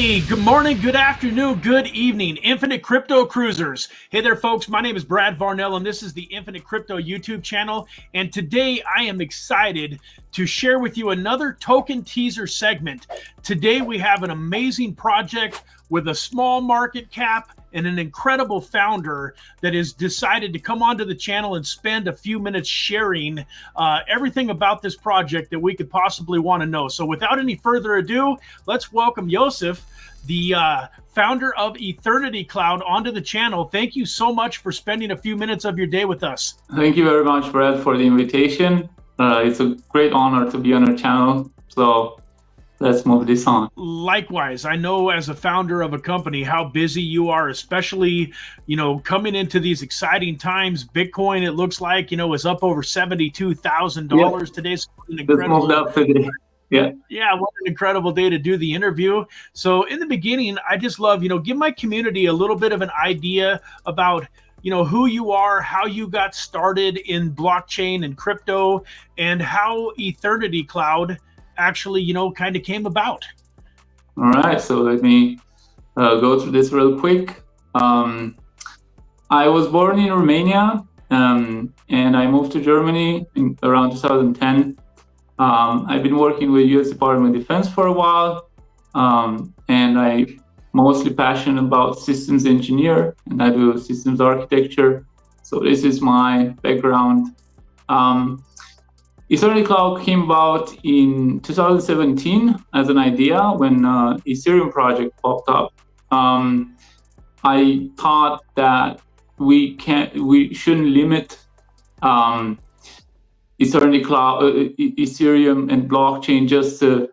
Hey, good morning, good afternoon, good evening, Infinite Crypto Cruisers. Hey there, folks. My name is Brad Varnell, and this is the Infinite Crypto YouTube channel. And today I am excited to share with you another token teaser segment. Today we have an amazing project with a small market cap and an incredible founder that has decided to come onto the channel and spend a few minutes sharing everything about this project that we could possibly want to know. So without any further ado, let's welcome Joseph, the founder of Ethernity Cloud, onto the channel. Thank you so much for spending a few minutes of your day with us. Thank you very much, Brad, for the invitation. It's a great honor to be on your channel. So let's move this on. Likewise, I know as a founder of a company how busy you are, especially, coming into these exciting times. Bitcoin, it looks like, is up over $72,000 today. So an incredible, moved up today. Yeah, what an incredible day to do the interview. So in the beginning, I just love, give my community a little bit of an idea about, who you are, how you got started in blockchain and crypto, and how Ethernity Cloud actually, kind of came about. All right, so let me go through this real quick. I was born in Romania, and I moved to Germany in around 2010. I've been working with U.S. Department of Defense for a while, and I mostly passionate about systems engineer, and I do systems architecture. So this is my background. Ethernity Cloud came about in 2017 as an idea when Ethereum project popped up. I thought that we shouldn't limit Ethernity Cloud, Ethereum and blockchain just to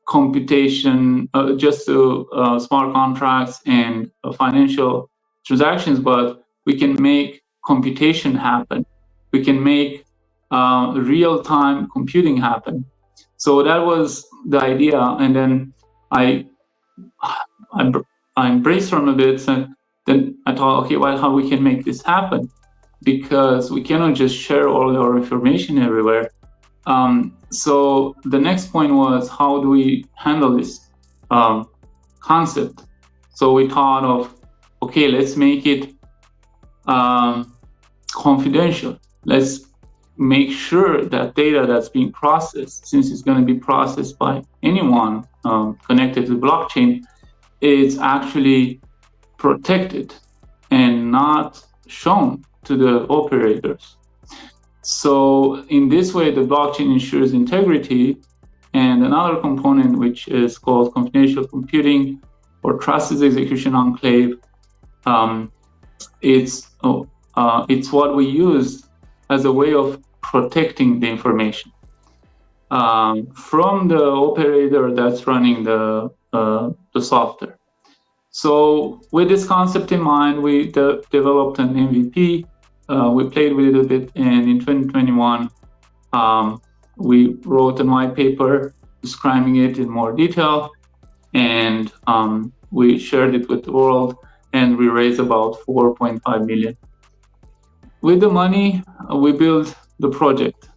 computation, just to smart contracts and financial transactions, but we can make computation happen. We can make real-time computing happen. So that was the idea, and then I brainstormed a bit, and then I thought, okay, well, how we can make this happen? Because we cannot just share all our information everywhere. So the next point was, how do we handle this concept? So we thought of, okay, let's make it confidential. Let's make sure that data that's being processed, since it's going to be processed by anyone connected to the blockchain, it's actually protected and not shown to the operators. So in this way, the blockchain ensures integrity. And another component, which is called confidential computing or trusted execution enclave, it's what we use as a way of protecting the information from the operator that's running the software. So with this concept in mind, we developed an MVP. We played with it a bit, and in 2021, we wrote a white paper describing it in more detail, and we shared it with the world, and we raised about 4.5 million. With the money, we built the project.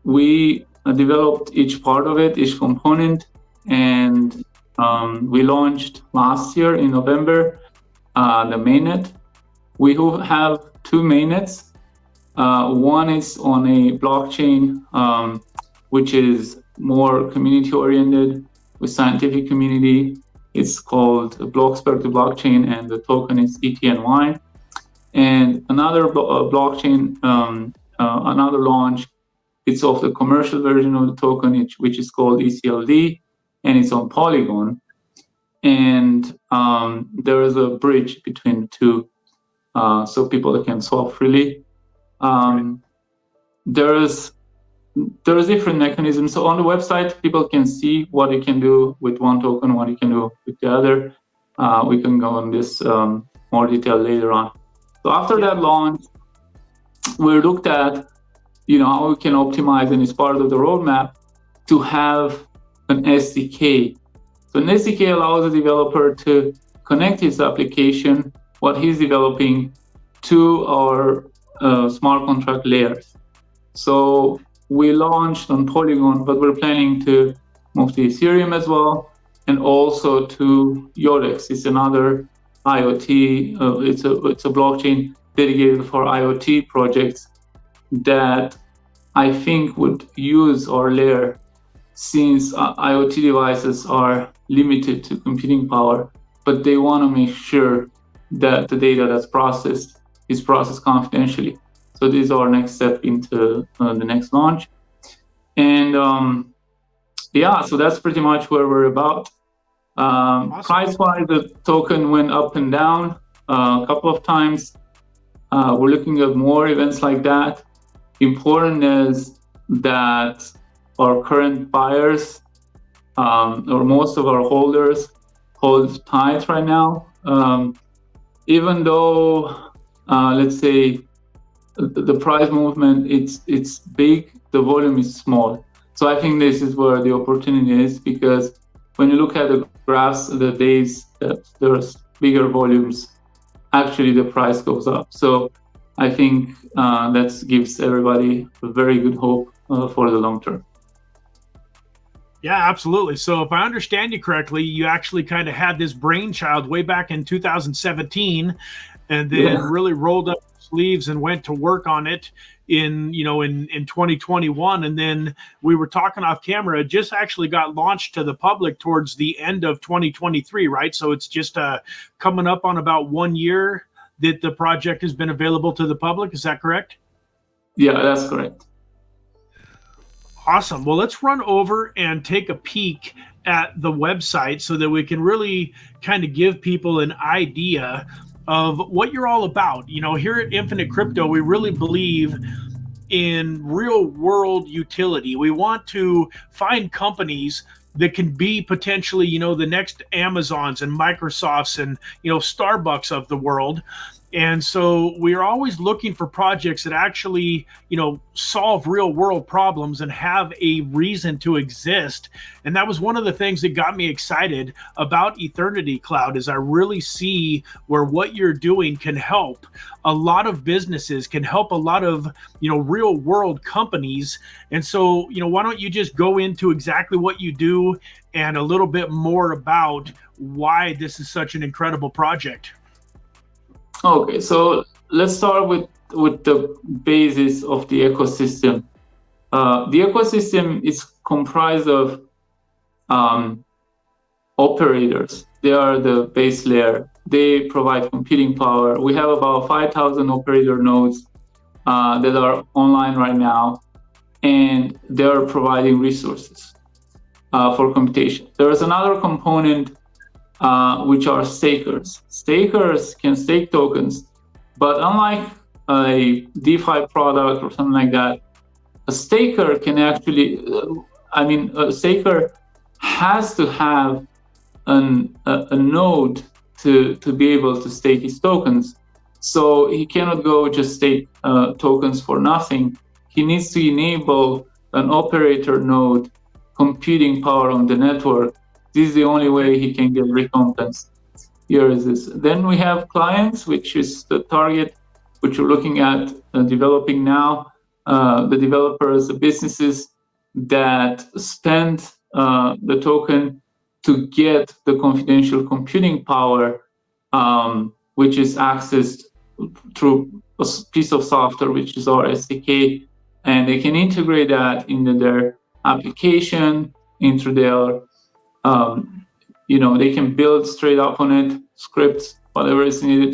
We developed each part of it, each component, and we launched last year in November the mainnet. We have two mainnets. One is on a blockchain, which is more community-oriented with scientific community. It's called BLOCX blockchain, and the token is ETNY. And another blockchain, another launch, it's of the commercial version of the token, which is called ECLD, and it's on Polygon. And there is a bridge between the two, so people can swap freely. There's different mechanisms. So on the website, people can see what you can do with one token, what you can do with the other. We can go on this more detail later on. So after that launch, we looked at, how we can optimize, and it's part of the roadmap to have an SDK. So an SDK allows a developer to connect his application, what he's developing, to our smart contract layers. So we launched on Polygon, but we're planning to move to Ethereum as well. and also to Yodex. It's another IoT. It's a blockchain dedicated for IoT projects that I think would use our layer, since IoT devices are limited to computing power, but they want to make sure that the data that's processed is processed confidentially. So this is our next step into the next launch. And yeah, so that's pretty much where we're about. Awesome. Price-wise, the token went up and down a couple of times. We're looking at more events like that. Important is that our current buyers, or most of our holders, hold tight right now. Even though, let's say, the price movement, it's big, the volume is small. So I think this is where the opportunity is, because when you look at the graphs, the days that there's bigger volumes, actually the price goes up. So I think that gives everybody a very good hope for the long term. Yeah, absolutely. So if I understand you correctly, you actually kind of had this brainchild way back in 2017, and then really rolled up sleeves and went to work on it in 2021. And then we were talking off camera, it just actually got launched to the public towards the end of 2023, right? So it's just coming up on about 1 year that the project has been available to the public. Is that correct? Yeah, that's correct. Awesome. Well, let's run over and take a peek at the website so that we can really kind of give people an idea of what you're all about. Here at Infinite Crypto, we really believe in real world utility. We want to find companies that can be potentially, the next Amazons and Microsofts and, Starbucks of the world. And so we're always looking for projects that actually, solve real world problems and have a reason to exist. And that was one of the things that got me excited about Ethernity Cloud, is I really see where what you're doing can help a lot of businesses, can help a lot of, real world companies. And so, why don't you just go into exactly what you do and a little bit more about why this is such an incredible project? Okay, so let's start with the basis of the ecosystem. The ecosystem is comprised of operators. They are the base layer. They provide computing power. We have about 5,000 operator nodes that are online right now, and they are providing resources for computation. There is another component which are stakers. Stakers can stake tokens, but unlike a DeFi product or something like that, a staker can actually, a staker has to have a node to be able to stake his tokens. So he cannot go just stake tokens for nothing. He needs to enable an operator node computing power on the network. This is the only way he can get recompense. Here is this. Then we have clients, which is the target, which we're looking at developing now. The developers, the businesses that spend the token to get the confidential computing power, which is accessed through a piece of software, which is our SDK, and they can integrate that into their application, into their they can build straight up on it, scripts, whatever is needed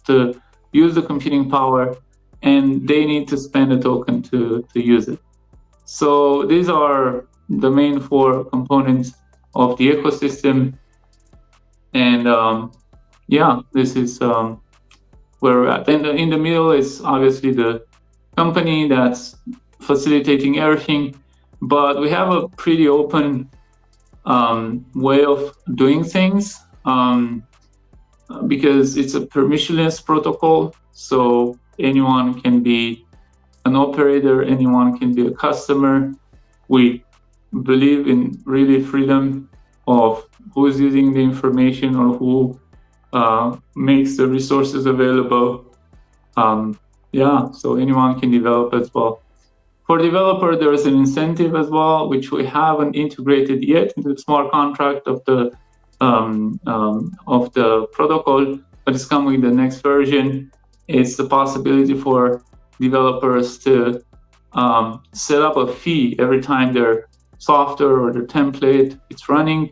to use the computing power, and they need to spend a token to use it. So these are the main 4 components of the ecosystem. And this is where we're at. And in the middle is obviously the company that's facilitating everything, but we have a pretty open way of doing things because it's a permissionless protocol. So anyone can be an operator, anyone can be a customer. We believe in really freedom of who's using the information or who makes the resources available. So anyone can develop as well. For developer, there is an incentive as well, which we haven't integrated yet into the smart contract of the protocol, but it's coming in the next version. It's the possibility for developers to set up a fee every time their software or their template is running.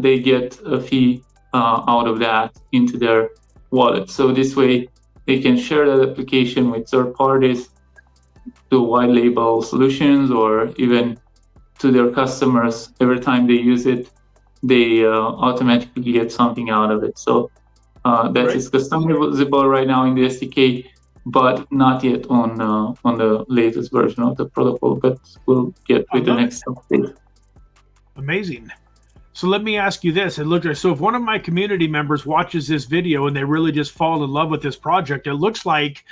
They get a fee out of that into their wallet. So this way, they can share that application with third parties to white label solutions, or even to their customers. Every time they use it, they automatically get something out of it. So that is customizable right now in the SDK, but not yet on the latest version of the protocol. But we'll get with the next update. Amazing. So let me ask you this. So if one of my community members watches this video and they really just fall in love with this project, it looks like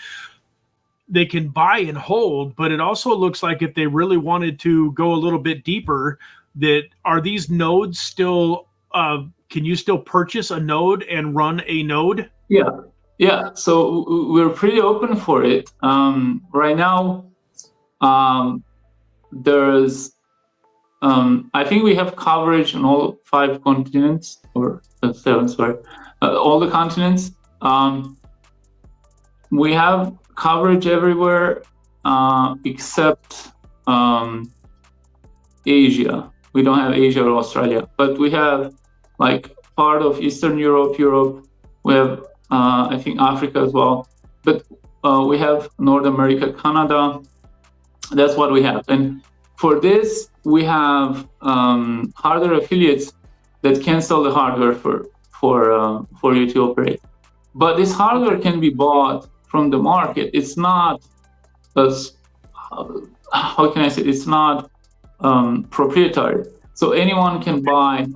they can buy and hold, but it also looks like if they really wanted to go a little bit deeper, that are these nodes still, can you still purchase a node and run a node? Yeah. So we're pretty open for it. Right now, there's, I think we have coverage on all 5 continents, or 7, sorry, all the continents. We have coverage everywhere except Asia. We don't have Asia or Australia, but we have like part of Eastern Europe. We have I think Africa as well, but we have North America, Canada. That's what we have. And for this, we have hardware affiliates that can sell the hardware for you to operate. But this hardware can be bought from the market. It's not as, how can I say, it's not proprietary. So anyone can buy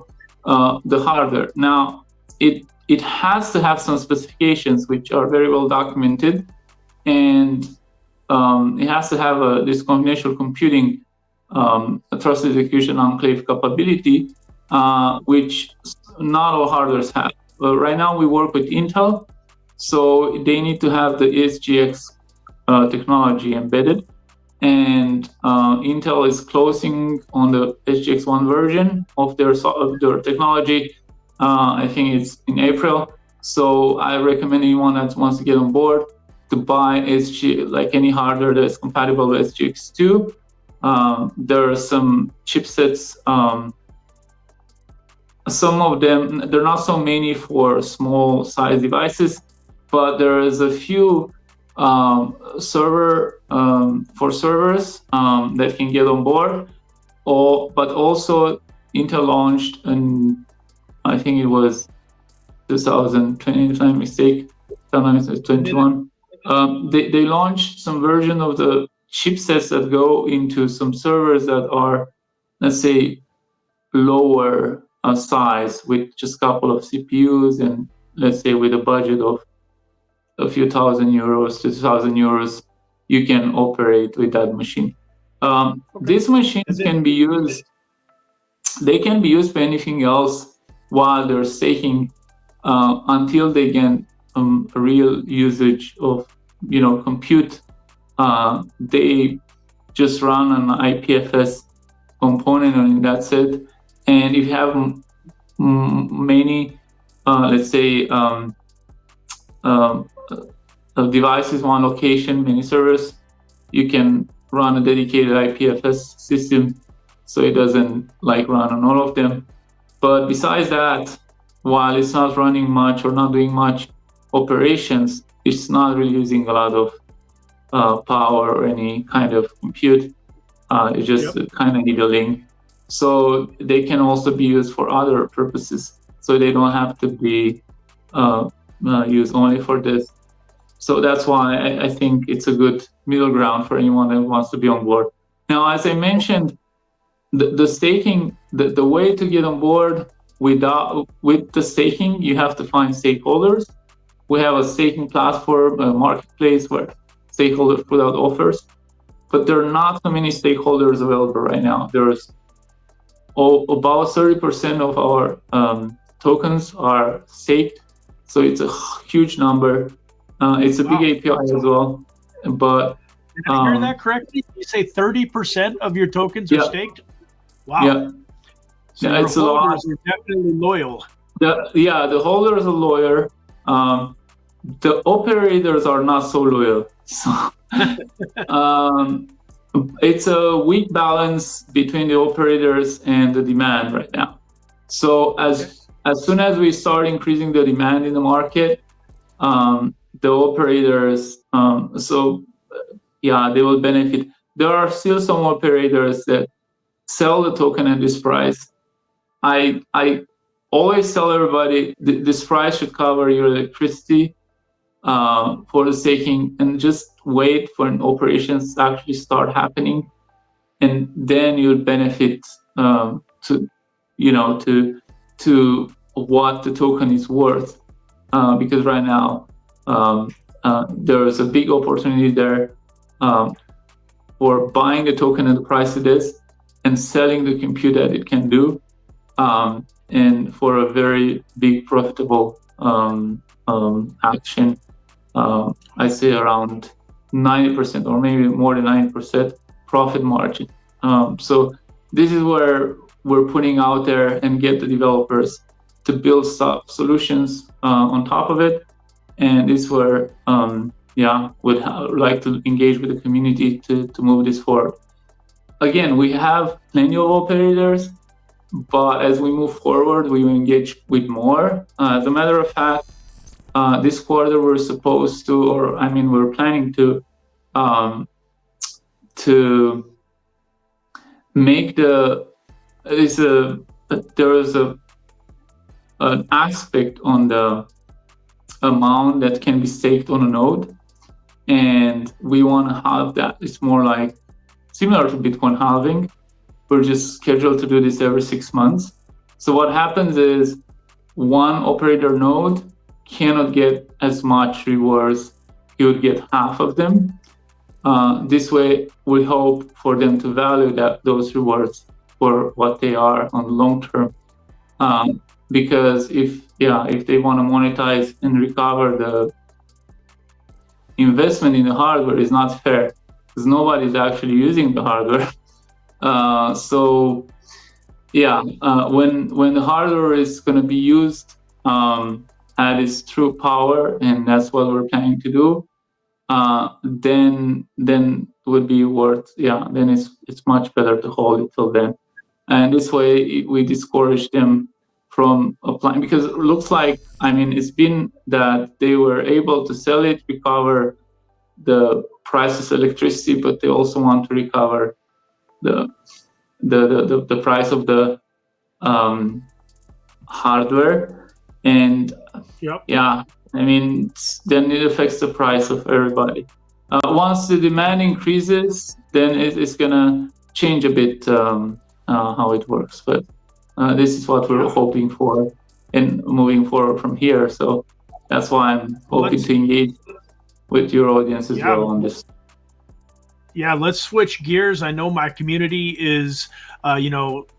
the hardware. Now, it has to have some specifications which are very well documented, and it has to have this combinational computing, a trusted execution enclave capability, which not all hardwares have. Right now, we work with Intel, so they need to have the SGX technology embedded, and Intel is closing on the SGX1 version of their technology. I think it's in April. So I recommend anyone that wants to get on board to buy like any hardware that is compatible with SGX2. There are some chipsets. Some of them, there are not so many for small size devices, but there is a few servers that can get on board. But also Intel launched, and I think it was 2020, if I'm mistaken, 2021. They launched some version of the chipsets that go into some servers that are, let's say, lower size, with just a couple of CPUs, and let's say with a budget of a few €1,000 to €2,000, you can operate with that machine. These machines can be used. They can be used for anything else while they're staking, until they get real usage of compute. They just run an IPFS component, and that's it. And if you have many, let's say, devices, one location, many servers, you can run a dedicated IPFS system, so it doesn't run on all of them. But besides that, while it's not running much or not doing much operations, it's not really using a lot of power or any kind of compute. It's just kind of idling. So they can also be used for other purposes. So they don't have to be used only for this. So that's why I think it's a good middle ground for anyone that wants to be on board. Now, as I mentioned, the staking, the way to get on board with the staking, you have to find stakeholders. We have a staking platform, a marketplace where stakeholders put out offers, but there are not so many stakeholders available right now. There's about 30% of our tokens are staked, so it's a huge number. It's a big API as well, but Did I hear that correctly? You say 30% of your tokens are staked? Wow. Yeah. So your holders are definitely loyal. The holders are loyal. The operators are not so loyal. So it's a weak balance between the operators and the demand right now. So as soon as we start increasing the demand in the market, the operators, they will benefit. There are still some operators that sell the token at this price. I always tell everybody this price should cover your electricity for the staking, and just wait for an operations to actually start happening, and then you'll benefit to what the token is worth, because right now there is a big opportunity there for buying a token at the price it is and selling the compute that it can do, and for a very big profitable action. I say around 90% or maybe more than 90% profit margin. So this is where we're putting out there and get the developers to build solutions on top of it. And this is where would like to engage with the community to move this forward. Again, we have plenty of operators, but as we move forward, we will engage with more. As a matter of fact, this quarter we're planning to make there is an aspect on the amount that can be staked on a node, and we want to have that. It's more like similar to Bitcoin halving. We're just scheduled to do this every 6 months. So what happens is one operator node cannot get as much rewards. You would get half of them. This way, we hope for them to value those rewards for what they are on the long term. Because if they want to monetize and recover the investment in the hardware, is not fair, because nobody's actually using the hardware. When the hardware is going to be used at its true power, and that's what we're planning to do, then would be worth. Then it's much better to hold it till then, and this way we discourage them from applying, because it looks like, it's been that they were able to sell it, recover the price of electricity, but they also want to recover the price of the hardware, and then it affects the price of everybody. Once the demand increases, then it's gonna change a bit how it works, but this is what we're hoping for and moving forward from here. So that's why I'm hoping to engage with your audience as well on this. Yeah, let's switch gears. I know my community is,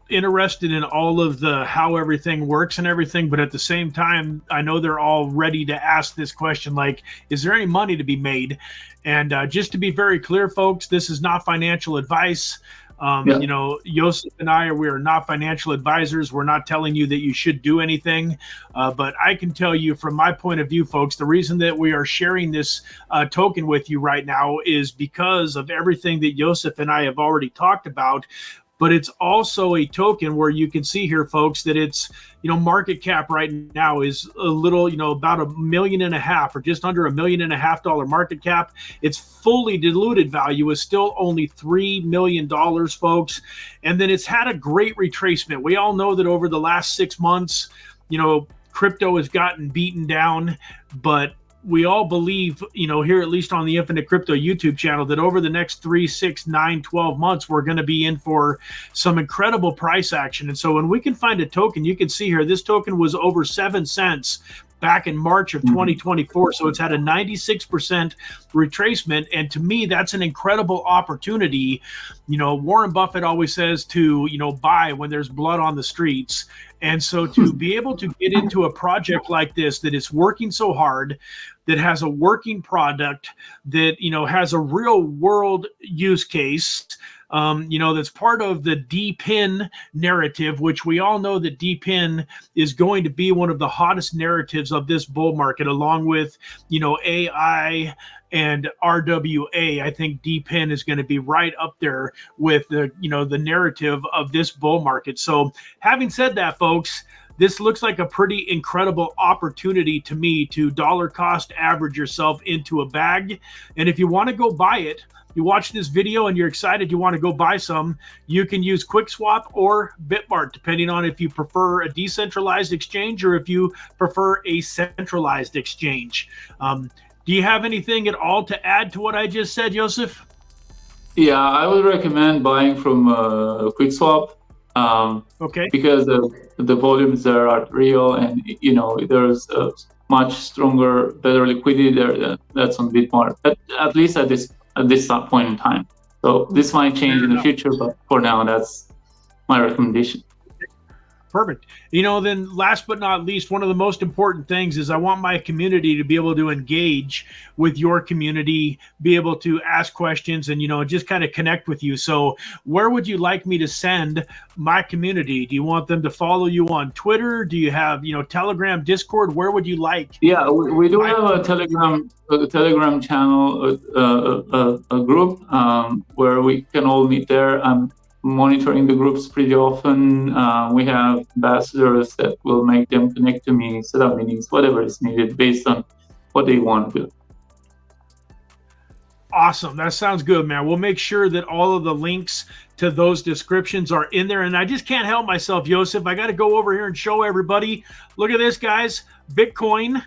interested in all of the how everything works and everything, but at the same time, I know they're all ready to ask this question, like, is there any money to be made? And just to be very clear, folks, this is not financial advice. Joseph and we are not financial advisors. We're not telling you that you should do anything. But I can tell you from my point of view, folks, the reason that we are sharing this token with you right now is because of everything that Joseph and I have already talked about. But it's also a token where you can see here, folks, that it's, market cap right now is a little, about $1.5 million or just under $1.5 million market cap. Its fully diluted value is still only $3 million, folks. And then it's had a great retracement. We all know that over the last 6 months, crypto has gotten beaten down, but we all believe, here at least on the Infinite Crypto YouTube channel, that over the next 3, 6, 9, 12 months, we're going to be in for some incredible price action. And so when we can find a token, you can see here, this token was over 7 cents back in March of 2024. So it's had a 96% retracement. And to me, that's an incredible opportunity. Warren Buffett always says to, buy when there's blood on the streets. And so to be able to get into a project like this that is working so hard, that has a working product that, you know, has a real world use case, you know, that's part of the DPIN narrative, which we all know that DPIN is going to be one of the hottest narratives of this bull market, along with, you know, AI and RWA. I think DPIN is going to be right up there with the, you know, the narrative of this bull market. So having said that, folks, this looks like a pretty incredible opportunity to me to dollar cost average yourself into a bag. And if you want to go buy it, you watch this video and you're excited, you want to go buy some, you can use QuickSwap or Bitmart, depending on if you prefer a decentralized exchange or if you prefer a centralized exchange. Do you have anything at all to add to what I just said, Joseph? Yeah, I would recommend buying from QuickSwap. Okay. Because the volumes there are real, and you know there's a much stronger, better liquidity there. That's on Bitmart, at least at this point in time. So this might change in the future, but for now, that's my recommendation. Perfect. You know, then last but not least, one of the most important things is I want my community to be able to engage with your community, be able to ask questions and, you know, just kind of connect with you. So where would you like me to send my community? Do you want them to follow you on Twitter? Do you have, you know, Telegram, Discord? Where would you like? Yeah, we do have a Telegram channel, a group where we can all meet there. I'm monitoring the groups pretty often. We have ambassadors that will make them connect to me, set up meetings, whatever is needed based on what they want to do. Awesome. That sounds good, man. We'll make sure that all of the links to those descriptions are in there. And I just can't help myself, Joseph. I got to go over here and show everybody. Look at this, guys. Bitcoin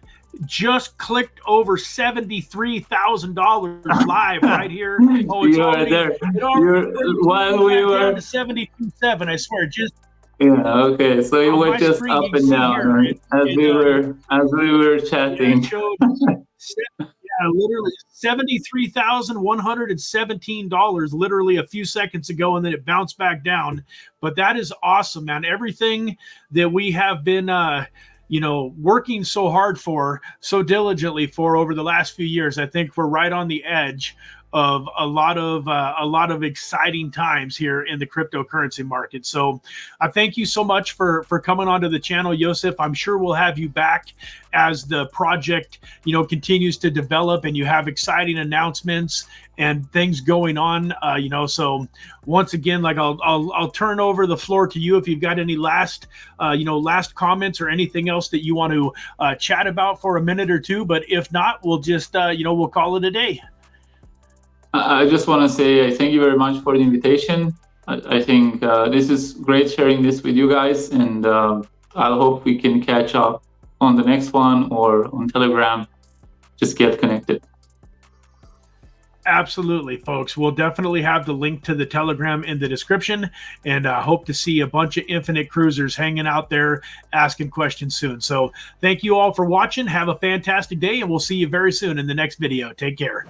just clicked over $73,000 live right here. Oh, it's already there. While we were down to 72.7, I swear. Just yeah. Okay. So it was just up and down here, as we were chatting. Yeah, literally $73,117 literally a few seconds ago, and then it bounced back down. But that is awesome, man. Everything that we have been you know, working so hard for, so diligently for over the last few years, I think we're right on the edge of a lot of exciting times here in the cryptocurrency market. So I thank you so much for coming onto the channel, Joseph. I'm sure we'll have you back as the project, you know, continues to develop and you have exciting announcements and things going on, you know. So once again, like I'll turn over the floor to you if you've got any last comments or anything else that you want to chat about for a minute or two. But if not, we'll just we'll call it a day. I just want to say thank you very much for the invitation. I think this is great sharing this with you guys, and I hope we can catch up on the next one or on Telegram. Just get connected. Absolutely, folks. We'll definitely have the link to the Telegram in the description, and hope to see a bunch of Infinite Cruisers hanging out there asking questions soon. So thank you all for watching. Have a fantastic day, and we'll see you very soon in the next video. Take care.